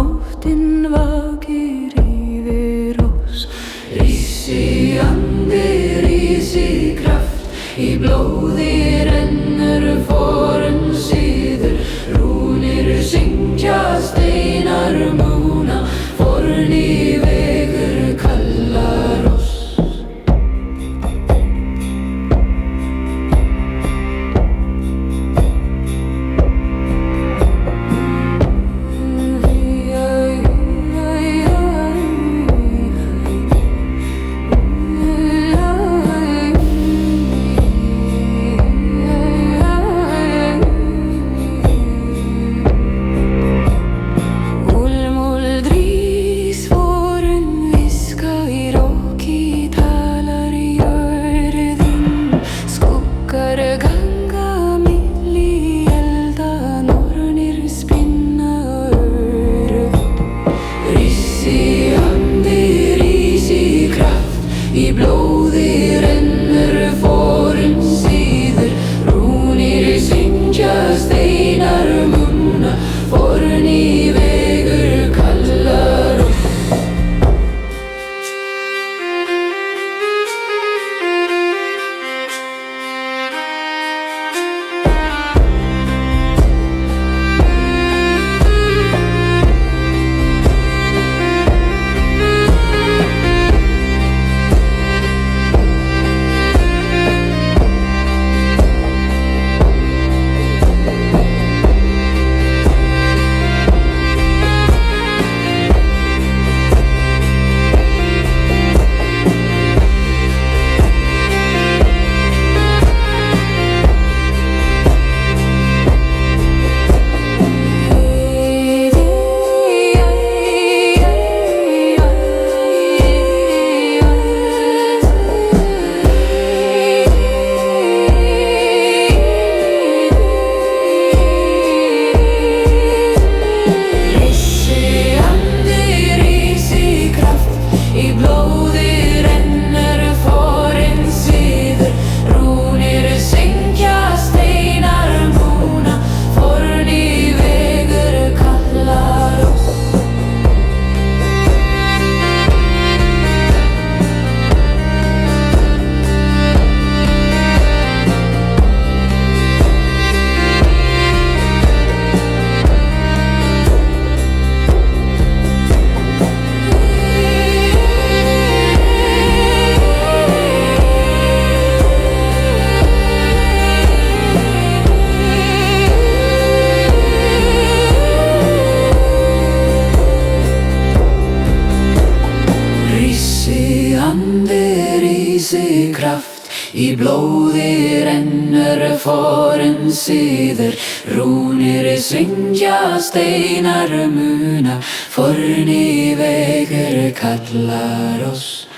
nóttin vakir yfir oss. Rísi andi, rísi kraft, í blóði rennur forn siður. Rúnir syngja, steinar múna, forni vegur kallar oss. Í blóði rennur forn siður. Rúnir syngja, steinar múna, forni vegur kallar oss. Rísi kraft, í blóði rennur forn siður. Rúnir syngja, steinar múna, forni vegur kallar oss.